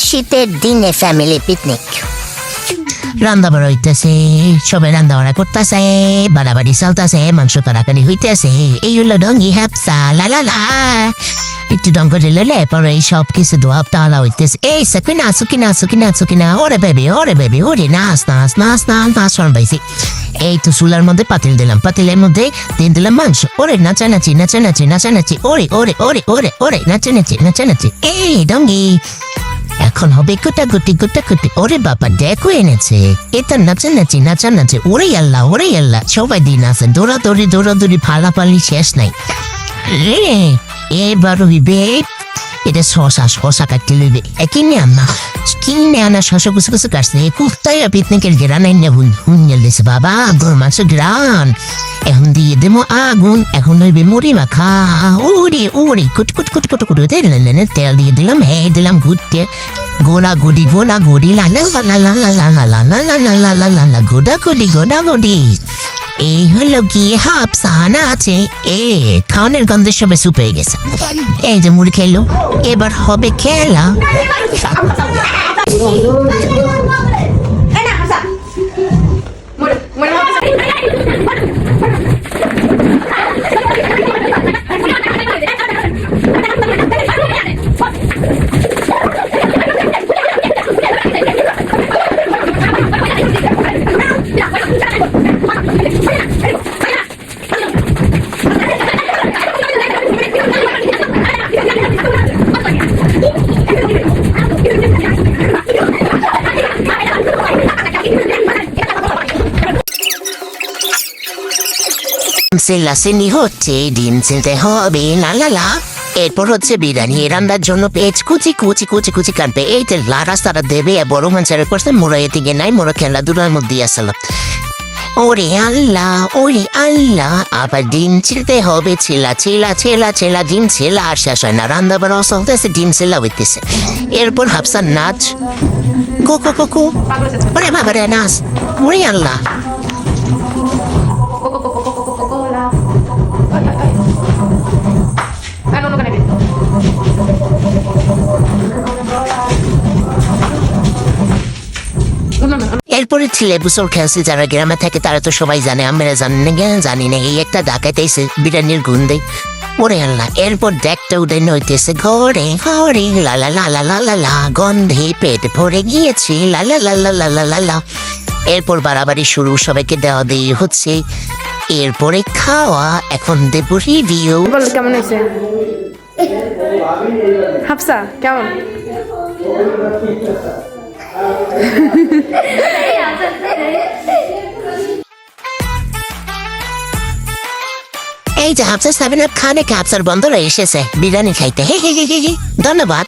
শীতের দিনে family picnic. রান্না বাড়া হইতেছে, সবাই রান্না বাড়া করতেছে, বাড়াবাড়ি চলতেছে, মাংস তরকারি হইতেছে। এই হলো ডঙ্গি হ্যাপসা লা লা লা। একটু ডঙ্গ দিলে পরে এই সব কিছু দোয়াব তালা হইতেছে। এই সুকিনা সুকিনা সুকিনা সুকিনা, ওরে বেবি ওরে নাচ নাচ নাচ নাচ নাচ পাইছি। এই তো চুলার মধ্যে পাতিল দিলাম, পাতিলের মধ্যে দিয়ে দিলাম মাংস। ওরে নাচানাচি নাচানাচি নাচানাচি, ওরে ওরে ওরে ওরে ওরে নাচানাচি নাচানাচি। এই ডঙ্গি এখন হবে কুটাকুটি কুটাকুটি। ওরে বাবা দেখো এনেছে, এটা নাচানাচি নাচানাচি। ওরে আল্লাহ সবাই দিন আছে, দৌড়াদৌড়ি ফালাফালি শেষ নাই। এবার হইবে এটা শশা কাটতে লইবে। কিনে আনা শশা কুচু কুচু কাটছে। কুর্তায় পিকনিকের গেরা নাই না হুঞ্জেল দিছে বাবা, গরু মাংস গ্রান। এখন দিয়ে দেবো আগুন, এখন হইবে মুড়ি মাখা। উড়ি কুট কুট কুট কুট কুট তেল দিয়ে দিলাম, দিলাম ঘুরতে গোলা গুড়ি লা লা লা লা লা লা লা লা লা লা লা লা লা লা গোড়া গুড়ি। এই হলো কি হাফসা না আছে। খাওয়ানোর গন্ধে সবাই সুপ হয়ে গেছে। এই যে মুড়ি খেলো, এবার হবে খেলা। সেলাসেনি হচ্ছে, ডিম ছিলতে হবে লা লা লা। এরপর হচ্ছে বিরিয়ানি রান্নার জন্য পেঁয়াজ কুচি কুচি কুচি কুচি কাটবে। এই তেল রাস্তাটা দেবে, বড় মাছের করছে মোড়া এদিকে নাই, মোড়া খেলাধুলার মধ্যে আসলাম। ওরে আল্লাহ আবার ডিম ছিলতে হবে। ছেলা ডিম ছেলা আর শেষ হয় না। রান্না বাড়া চলতেছে, ডিম ছেলা হইতেছে। এরপর হাফসার নাচ, কো ওরে বাবা রে নাচ। ওরে আল্লাহ এরপরে ছেলে বুসর খেলছে। যারা গ্রামে থাকে তারা তো সবাই জানে, আমরা জানি না। এই একটা ডাকাইতেছে বিরিয়ানির গুন্ডে। ওরে আল্লাহ। এরপর দেখতে উঠে নইতেছে ঘরে লা লা লা লা লা লা লা, গন্ধে পেট ভরে গিয়েছে লা লা লা লা লা লা লা লা। এরপর বাড়াবাড়ি শুরু, সবাইকে দেওয়া দিয়ে হচ্ছে। এরপরে খাওয়া। এখন দেব রিভিউ। কেমন হয়েছে হাফসা? কেমন? এই যে হাফসা 7 আপ খানে হাফসার বন্ধুরা এসেছে বিরিয়ানি খাইতে। ধন্যবাদ।